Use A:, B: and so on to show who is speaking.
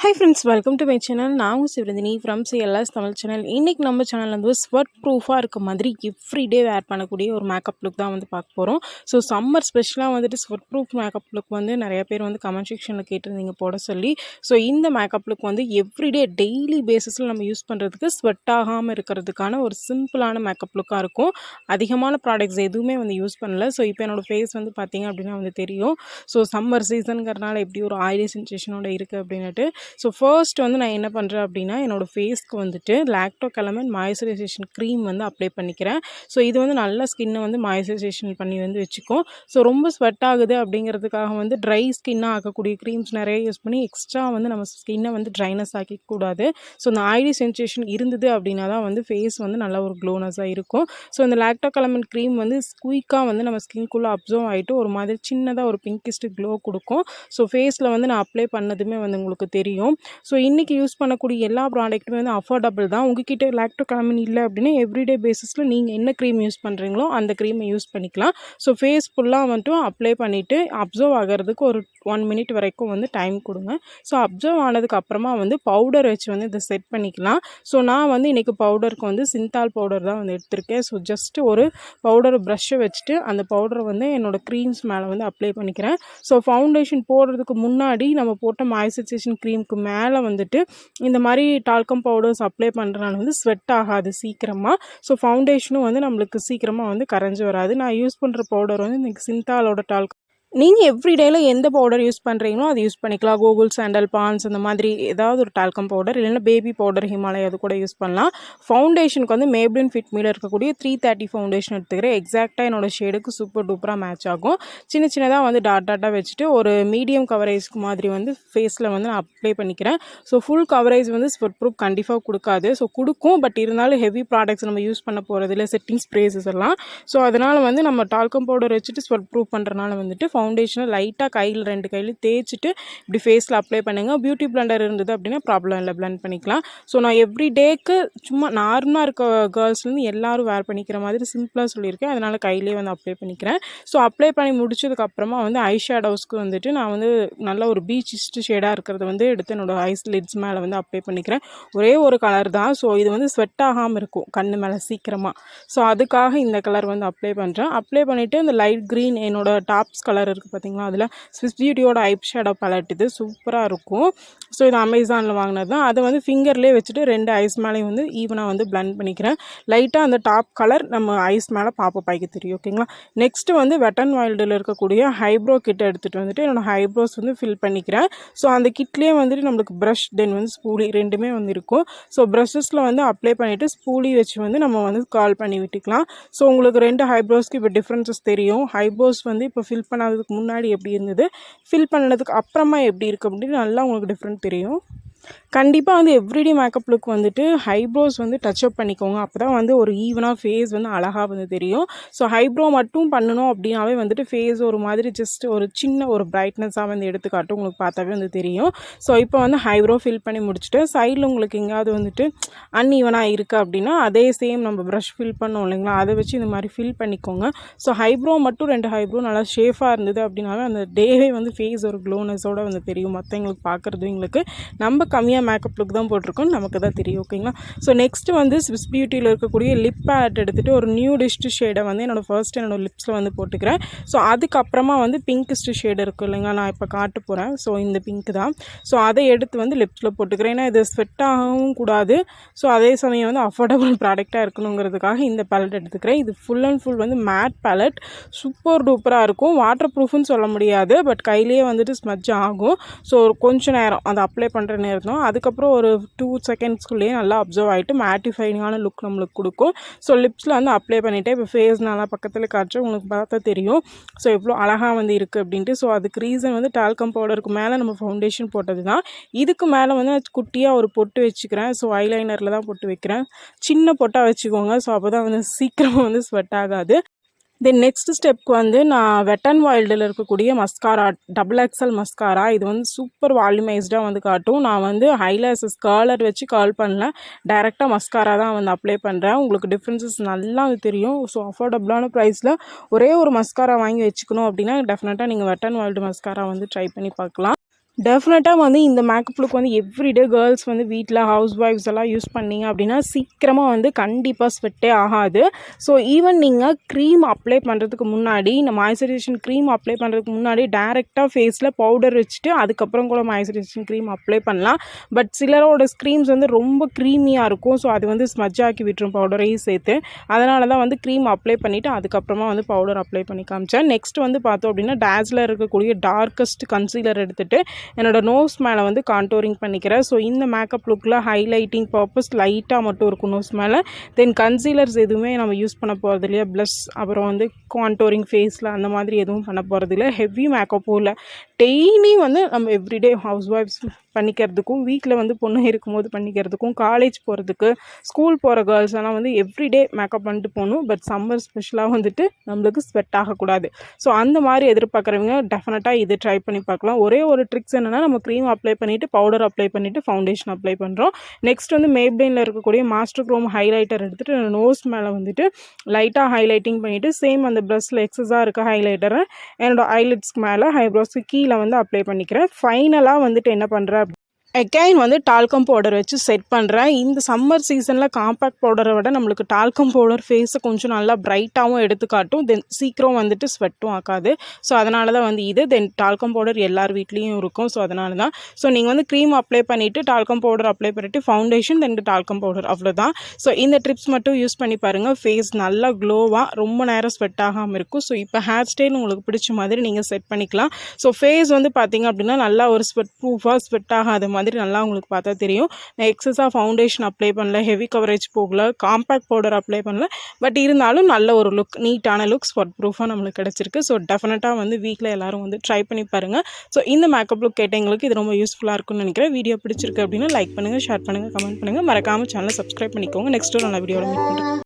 A: Hi friends, welcome to my channel. நான் உங்கள் Sivaranthini from CLS Tamil channel. இன்றைக்கி நம்ம சேனல் வந்து ஸ்வெட் ப்ரூஃபாக இருக்க மாதிரி எவ்ரிடே வேர் பண்ணக்கூடிய ஒரு மேக்கப் லுக் தான் வந்து பார்க்க போகிறோம். ஸோ சம்மர் ஸ்பெஷலாக வந்துட்டு ஸ்வெட் ப்ரூஃப் மேக்கப் லுக் வந்து நிறைய பேர் வந்து கமெண்ட் செக்ஷனில் கேட்டிருந்தீங்க போட சொல்லி. ஸோ இந்த மேக்கப் லுக் வந்து எவ்ரிடே டெய்லி பேசிஸில் நம்ம யூஸ் பண்ணுறதுக்கு ஸ்வெட் ஆகாமல் இருக்கிறதுக்கான ஒரு சிம்பிளான மேக்கப் லுக்காக இருக்கும். அதிகமான ப்ராடக்ட்ஸ் எதுவுமே வந்து யூஸ் பண்ணல. ஸோ இப்போ என்னோடய ஃபேஸ் வந்து பார்த்திங்க அப்படின்னா வந்து தெரியும். ஸோ சம்மர் சீசனுங்கிறனால எப்படி ஒரு ஆயிலி சென்சேஷனோட இருக்குது அப்படின்ட்டு. ஸோ ஃபர்ஸ்ட் வந்து நான் என்ன பண்ணுறேன் அப்படின்னா, என்னோடய ஃபேஸ்க்கு வந்துட்டு லாக்டோகலமைன் மாய்ஸ்சரைசேஷன் க்ரீம் வந்து அப்ளை பண்ணிக்கிறேன். ஸோ இது வந்து நல்ல ஸ்கின்னை வந்து மாய்ஸ்சரைசேஷன் பண்ணி வந்து வச்சுக்கும். ஸோ ரொம்ப ஸ்வெட் ஆகுது அப்படிங்கிறதுக்காக வந்து ட்ரை ஸ்கின்னாக ஆக்கக்கூடிய க்ரீம்ஸ் நிறைய யூஸ் பண்ணி எக்ஸ்ட்ரா வந்து நம்ம ஸ்கின்னை வந்து ட்ரைனஸ் ஆக்கிக்கூடாது. ஸோ இந்த ஆயிலி சென்சேஷன் இருந்தது அப்படின்னா தான் வந்து ஃபேஸ் வந்து நல்ல ஒரு க்ளோனஸாக இருக்கும். ஸோ இந்த லாக்டோகலமைன் க்ரீம் வந்து குயிக்காக வந்து நம்ம ஸ்கின்குள்ளே அப்சர்வ் ஆகிட்டு ஒரு மாதிரி சின்னதாக ஒரு பிங்கிஸ்ட் க்ளோ கொடுக்கும். ஸோ ஃபேஸில் வந்து நான் அப்ளை பண்ணதுமே வந்து உங்களுக்கு தெரியும். ஸோ இன்றைக்கி யூஸ் பண்ணக்கூடிய எல்லா ப்ராடக்ட்டுமே வந்து அஃபோர்டபுள் தான். உங்ககிட்ட லாக்டோகலமைன் இல்லை அப்படின்னா எவ்ரிடே பேசிஸில் நீங்கள் என்ன க்ரீம் யூஸ் பண்ணுறீங்களோ அந்த க்ரீமை யூஸ் பண்ணிக்கலாம். ஸோ ஃபேஸ் ஃபுல்லாக மட்டும் அப்ளை பண்ணிவிட்டு அப்சர்வ் ஆகிறதுக்கு ஒரு 1 மினிட் வரைக்கும் வந்து டைம் கொடுங்க. ஸோ அப்சர்வ் ஆனதுக்கு அப்புறமா வந்து பவுடர் வச்சு வந்து இதை செட் பண்ணிக்கலாம். ஸோ நான் வந்து இன்றைக்கி பவுடருக்கு வந்து சிந்தால் பவுடர் தான் வந்து எடுத்திருக்கேன். ஸோ ஜஸ்ட் ஒரு பவுடர் ப்ரஷ்ஷை வச்சுட்டு அந்த பவுடரை வந்து என்னோடய க்ரீம்ஸ் மேலே வந்து அப்ளை பண்ணிக்கிறேன். ஸோ ஃபவுண்டேஷன் போடுறதுக்கு முன்னாடி நம்ம போட்ட மாய்ஸ்சரைசேஷன் க்ரீமுக்கு மேலே வந்துட்டு இந்த மாதிரி டால்கம் பவுடர்ஸ் அப்ளை பண்ணுறனால வந்து ஸ்வெட் ஆகாது சீக்கிரமாக. ஸோ ஃபவுண்டேஷனும் வந்து நம்மளுக்கு சீக்கிரமாக வந்து கரைஞ்சி வராது. நான் யூஸ் பண்ணுற பவுடர் வந்து இன்றைக்கி சிந்தாலோட டால்கம். நீங்கள் எவ்ரிடேயில் எந்த பவுடர் யூஸ் பண்ணுறீங்களோ அது யூஸ் பண்ணிக்கலாம். கூகுள் சாண்டல் பான்ஸ் அந்த மாதிரி ஏதாவது ஒரு டால்கம் பவுடர், இல்லைன்னா பேபி பவுடர் ஹிமாலயா அது கூட யூஸ் பண்ணலாம். ஃபவுண்டேஷனுக்கு வந்து மேப்ளின் ஃபிட் மீல இருக்கக்கூடிய 330 ஃபவுண்டேஷன் எடுத்துக்கிறேன். எக்ஸாக்டாக என்னோட ஷேடுக்கு சூப்பர் டூப்பராக மேட்ச் ஆகும். சின்ன சின்னதாக வந்து டாட்டாக வச்சுட்டு ஒரு மீடியம் கவரேஜ்க்கு மாதிரி வந்து ஃபேஸில் வந்து நான் அப்ளை பண்ணிக்கிறேன். ஸோ ஃபுல் கவரேஜ் வந்து ஸ்வெட் ப்ரூஃப் கண்டிப்பாக கொடுக்காது. ஸோ கொடுக்கும், பட் இருந்தாலும் ஹெவி ப்ராடக்ட்ஸ் நம்ம யூஸ் பண்ண போகிறது இல்லை, செட்டிங் ஸ்ப்ரேஸஸ் எல்லாம். ஸோ அதனால் வந்து நம்ம டால்கம் பவுடர் வச்சுட்டு ஸ்வெட் ப்ரூஃப் பண்ணுறனால வந்துட்டு ஃபவுண்டேஷனை லைட்டாக கையில் 2 கையிலையும் தேய்ச்சிட்டு இப்படி ஃபேஸில் அப்ளை பண்ணுங்கள். பியூட்டி பிளெண்டர் இருந்தது அப்படின்னா ப்ராப்ளம் இல்லை, பிளெண்ட் பண்ணிக்கலாம். ஸோ நான் எவ்ரி டேக்கு சும்மா நார்மலாக இருக்க கேர்ள்ஸ்லேருந்து எல்லோரும் வேர் பண்ணிக்கிற மாதிரி சிம்பிளாக சொல்லியிருக்கேன். அதனால் கையிலே வந்து அப்ளை பண்ணிக்கிறேன். ஸோ அப்ளை பண்ணி முடிச்சதுக்கப்புறமா வந்து ஐ ஷேடோஸ்க்கு வந்துட்டு நான் வந்து நல்ல ஒரு பீச்சிஸ்ட் ஷேடாக இருக்கிறத வந்து எடுத்து என்னோடய ஐஸ் லிட்ஸ் மேலே வந்து அப்ளை பண்ணிக்கிறேன். ஒரே ஒரு கலர் தான். ஸோ இது வந்து ஸ்வெட் ஆகாமல் இருக்கும் கண்ணு மேலே சீக்கிரமாக. ஸோ அதுக்காக இந்த கலர் வந்து அப்ளை பண்ணுறேன். அப்ளை பண்ணிவிட்டு இந்த லைட் க்ரீன் என்னோடய டாப்ஸ் கலர் இருக்குது பார்த்தீங்களா, அதில் ஸ்விஸ் பியூட்டியோட ஐ ஷேடோ பேலட் இது சூப்பராக இருக்கும். ஸோ இது அமேசானில் வாங்கினது தான். அதை வந்து ஃபிங்கர்லேயே வச்சுட்டு 2 ஐஸ் மேலேயும் வந்து ஈவனாக வந்து பிளெண்ட் பண்ணிக்கிறேன். லைட்டாக அந்த டாப் கலர் நம்ம ஐஸ் மேலே பாப்பப் ஆகி தெரியும். ஓகேங்களா. நெக்ஸ்ட்டு வந்து வெட் அண்ட் வைல்டில் இருக்கக்கூடிய ஹைப்ரோ கிட்டை எடுத்துகிட்டு வந்துட்டு என்னோடய ஹைப்ரோஸ் வந்து ஃபில் பண்ணிக்கிறேன். ஸோ அந்த கிட்லேயே வந்துட்டு நம்மளுக்கு ப்ரஷ் தென் வந்து ஸ்பூலி ரெண்டுமே வந்து இருக்கும். ஸோ ப்ரஷஸில் வந்து அப்ளை பண்ணிவிட்டு ஸ்பூலி வச்சு வந்து நம்ம வந்து கால் பண்ணி விட்டுக்கலாம். ஸோ உங்களுக்கு 2 ஹைப்ரோஸ்க்கு இப்போ டிஃப்ரென்சஸ் தெரியும். ஹைப்ரோஸ் வந்து இப்போ ஃபில் பண்ணாததுக்கு முன்னாடி எப்படி இருந்தது, ஃபில் பண்ணதுக்கு அப்புறமா எப்படி இருக்குது அப்படின்னு நல்லா உங்களுக்கு டிஃப்ரெண்ட் தெரியும். கண்டிப்பாக வந்து எவ்ரிடே மேக்கப் லுக் வந்துட்டு ஹைப்ரோஸ் வந்து டச்சப் பண்ணிக்கோங்க. அப்போ தான் வந்து ஒரு ஈவனாக ஃபேஸ் வந்து அழகாக வந்து தெரியும். ஸோ ஹைப்ரோ மட்டும் பண்ணணும் அப்படின்னாவே வந்துட்டு ஃபேஸ் ஒரு மாதிரி ஜஸ்ட் ஒரு சின்ன ஒரு பிரைட்னஸாக வந்து எடுத்துக்காட்டும். உங்களுக்கு பார்த்தாவே வந்து தெரியும். ஸோ இப்போ வந்து ஹைப்ரோ ஃபில் பண்ணி முடிச்சுட்டு சைடில் உங்களுக்கு எங்கேயாவது வந்துட்டு அன்ஈவனாக இருக்குது அப்படின்னா அதே சேம் நம்ம ப்ரஷ் ஃபில் பண்ணோம் இல்லைங்களா, அதை வச்சு இந்த மாதிரி ஃபில் பண்ணிக்கோங்க. ஸோ ஹைப்ரோ மட்டும் 2 ஹைப்ரோ நல்லா ஷேஃபாக இருந்தது அப்படின்னாவே அந்த டேவே வந்து ஃபேஸ் ஒரு க்ளோனஸோடு வந்து தெரியும். மற்றவங்களுக்கு பார்க்குறது எங்களுக்கு நம்ம கம்மியாக மேக்கப் லுக் தான் போட்டிருக்கோம், நமக்கு தான் தெரியும். ஓகேங்களா. ஸோ நெக்ஸ்ட்டு வந்து ஸ்விஸ் பியூட்டியில் இருக்கக்கூடிய லிப் பேலட் எடுத்துகிட்டு ஒரு நியூடிஸ்ட் ஷேடை வந்து என்னோடய லிப்ஸில் வந்து போட்டுக்கிறேன். ஸோ அதுக்கப்புறமா வந்து பிங்க்ஸ்ட் ஷேடு இருக்குது இல்லைங்களா, நான் இப்போ காட்ட போகிறேன். ஸோ இந்த பிங்க் தான். ஸோ அதை எடுத்து வந்து லிப்ஸில் போட்டுக்கிறேன். ஏன்னா இது ஸ்வெட் ஆகவும் கூடாது. ஸோ அதே சமயம் வந்து அஃபோர்டபுள் ப்ராடக்டாக இருக்கணுங்கிறதுக்காக இந்த பேலட் எடுத்துக்கிறேன். இது ஃபுல் அண்ட் ஃபுல் வந்து மேட் பேலட், சூப்பர் டூப்பராக இருக்கும். வாட்டர் ப்ரூஃப்னு சொல்ல முடியாது, பட் கையிலேயே வந்துட்டு ஸ்மஜ் ஆகும். ஸோ கொஞ்சம் நேரம் அதை அப்ளை பண்ணுற நேரம் தான். அதுக்கப்புறம் ஒரு 2 செகண்ட்ஸ்குள்ளேயே நல்லா அப்சர்வ் ஆகிட்டு மேட்டிஃபைங்கான லுக் நம்மளுக்கு கொடுக்கும். ஸோ லிப்ஸில் வந்து அப்ளை பண்ணிவிட்டு இப்போ ஃபேஸ் நல்லா பக்கத்தில் காய்ச்சி உங்களுக்கு பார்த்தா தெரியும். ஸோ எவ்வளோ அழகாக வந்து இருக்குது அப்படின்ட்டு. ஸோ அதுக்கு ரீசன் வந்து டால்கம் பவுடருக்கு மேலே நம்ம ஃபவுண்டேஷன் போட்டது தான். இதுக்கு மேலே வந்து குட்டியாக ஒரு பொட்டு வச்சுக்கிறேன். ஸோ ஐலைனரில் தான் பொட்டு வைக்கிறேன். சின்ன பொட்டாக வச்சுக்கோங்க. ஸோ அப்போ தான் வந்து சீக்கிரமாக வந்து ஸ்வெட் ஆகாது. தென் நெக்ஸ்ட் ஸ்டெப்க்கு வந்து நான் வெட் அண்ட் வைல்டில் இருக்கக்கூடிய மஸ்காரா, XXL மஸ்காரா, இது வந்து சூப்பர் வால்யூமைஸ்டாக வந்து காட்டும். நான் வந்து ஹைலைசஸ் கர்லர் வச்சு கர்ல் பண்ணல, டைரெக்டாக மஸ்காரா தான் வந்து அப்ளை பண்ணுறேன். உங்களுக்கு டிஃப்ரென்சஸ் நல்லா தெரியும். ஸோ அஃபோர்டபுளான ப்ரைஸில் ஒரே ஒரு மஸ்காரா வாங்கி வச்சுக்கணும் அப்படின்னா டெஃபினட்டாக நீங்கள் வெட் அண்ட் வைல்டு மஸ்காரா வந்து ட்ரை பண்ணி பார்க்கலாம். டெஃபினட்டாக வந்து இந்த மேக்கப் லுக் வந்து எவ்ரிடே கேர்ள்ஸ் வந்து வீட்டில் ஹவுஸ் ஒய்ஃப்ஸ் எல்லாம் யூஸ் பண்ணிங்க அப்படின்னா சீக்கிரமாக வந்து கண்டிப்பாக ஸ்வெட்டே ஆகாது. ஸோ ஈவன் நீங்கள் க்ரீம் அப்ளை பண்ணுறதுக்கு முன்னாடி இந்த மாய்ஸ்சரைசேஷன் க்ரீம் அப்ளை பண்ணுறதுக்கு முன்னாடி டேரெக்டாக ஃபேஸில் பவுடர் வச்சுட்டு அதுக்கப்புறம் கூட மாய்ஸ்சரைசேஷன் க்ரீம் அப்ளை பண்ணலாம். பட் சிலரோட ஸ்க்ரீம்ஸ் வந்து ரொம்ப க்ரீமியாக இருக்கும். ஸோ அது வந்து ஸ்மஜ் ஆக்கி விட்டுரும் பவுடரையும் சேர்த்து. அதனால தான் வந்து க்ரீம் அப்ளை பண்ணிவிட்டு அதுக்கப்புறமா வந்து பவுடர் அப்ளை பண்ணி காமிச்சேன். நெக்ஸ்ட் வந்து பார்த்தோம் அப்படின்னா டேஸ்லர் இருக்கக்கூடிய டார்க்கஸ்ட் கன்சீலர் எடுத்துகிட்டு என்னோட நோஸ் மேலே வந்து கான்டோரிங் பண்ணிக்கிறேன். ஸோ இந்த மேக்கப் லுக்கில் ஹைலைட்டிங் பர்பஸ் லைட்டாக மட்டும் இருக்கும் நோஸ் மேலே. தென் கன்சீலர்ஸ் எதுவுமே நம்ம யூஸ் பண்ண போகிறது இல்லையா, ப்ளஷ் அப்புறம் வந்து கான்டோரிங் ஃபேஸில் அந்த மாதிரி எதுவும் பண்ண போகிறது இல்லை. ஹெவி மேக்கப்பும் இல்லை. டெய்லி வந்து நம்ம எவ்ரிடே ஹவுஸ் ஒய்ஃப்ஸ் பண்ணிக்கிறதுக்கும் வீட்டில் வந்து பொண்ணு இருக்கும்போது பண்ணிக்கிறதுக்கும் காலேஜ் போகிறதுக்கு ஸ்கூல் போகிற கேர்ள்ஸ் எல்லாம் வந்து எவ்ரிடே மேக்கப் பண்ணிட்டு போகணும். பட் சம்மர் ஸ்பெஷலாக வந்துட்டு நம்மளுக்கு ஸ்வெட் ஆகக்கூடாது. ஸோ அந்த மாதிரி எதிர்பார்க்குறவங்க டெஃபினட்டாக இது ட்ரை பண்ணி பார்க்கலாம். ஒரே ஒரு ட்ரிக்ஸ் என்னென்னா நம்ம க்ரீம் அப்ளை பண்ணிவிட்டு பவுடர் அப்ளை பண்ணிவிட்டு ஃபவுண்டேஷன் அப்ளை பண்ணுறோம். நெக்ஸ்ட் வந்து மேப்ளினில் இருக்கக்கூடிய மாஸ்டர் க்ரோம் ஹைலைட்டர் எடுத்துகிட்டு நோஸ் மேலே வந்துட்டு லைட்டாக ஹைலைட்டிங் பண்ணிவிட்டு சேம் அந்த ப்ரஷ்ஷில் எக்ஸஸாக இருக்க ஹைலைட்டரை என்னோடய ஐலிட்ஸ்க்கு மேலே ஐப்ரோஸ்க்கு கீழே வந்து அப்ளை பண்ணிக்கிறேன். ஃபைனலாக வந்துட்டு என்ன பண்ணுறேன், அகைன் வந்து டால்கம் பவுடர் வச்சு செட் பண்ணுறேன். இந்த சம்மர் சீசனில் காம்பேக்ட் பவுடரை விட நம்மளுக்கு டால்கம் பவுடர் ஃபேஸை கொஞ்சம் நல்லா ப்ரைட்டாகவும் எடுத்துக்காட்டும். தென் சீக்கிரம் வந்துட்டு ஸ்வெட்டும் ஆக்காது. ஸோ அதனால தான் வந்து இது. தென் டால்கம் பவுடர் எல்லார் வீட்லேயும் இருக்கும். ஸோ அதனால தான். ஸோ நீங்கள் வந்து க்ரீம் அப்ளை பண்ணிவிட்டு டால்கம் பவுடர் அப்ளை பண்ணிவிட்டு ஃபவுண்டேஷன் தென் டால்கம் பவுடர் அவ்வளோதான். ஸோ இந்த ட்ரிப்ஸ் மட்டும் யூஸ் பண்ணி பாருங்கள். ஃபேஸ் நல்லா க்ளோவாக ரொம்ப நேரம் ஸ்வெட் ஆகாமல் இருக்கும். ஸோ இப்போ ஹேர் ஸ்டைல் உங்களுக்கு பிடிச்ச மாதிரி நீங்கள் செட் பண்ணிக்கலாம். ஸோ ஃபேஸ் வந்து பார்த்திங்க அப்படின்னா நல்லா ஒரு ஸ்வெட் ப்ரூஃபாக ஸ்வெட் ஆகாத மாதிரி நல்லா உங்களுக்கு பார்த்தா தெரியும். நான் எக்ஸஸாக ஃபவுண்டேஷன் அப்ளை பண்ணல, ஹெவி கவரேஜ் போகல, காம்பேக்ட் பவுடர் அப்ளை பண்ணல. பட் இருந்தாலும் நல்ல ஒரு லுக், நீட்டான லுக், ஸ்வெட் ப்ரூஃபாக நம்மளுக்கு கிடச்சிருக்கு. ஸோ டெஃபினட்டாக வந்து வீட்டில் எல்லோரும் வந்து ட்ரை பண்ணி பாருங்கள். ஸோ இந்த மேக்கப் லுக் கேட்டவங்களுக்கு இது ரொம்ப யூஸ்ஃபுல்லாக இருக்கும்னு நினைக்கிறேன். வீடியோ பிடிச்சிருக்கு அப்படின்னா லைக் பண்ணுங்கள், ஷேர் பண்ணுங்கள், கமெண்ட் பண்ணுங்கள். மறக்காமல் சேனலை சப்ஸ்கிரைப் பண்ணிக்கோங்க. நெக்ஸ்ட் ஒரு நல்ல வீடியோவில் மீட் பண்ணுறேன்.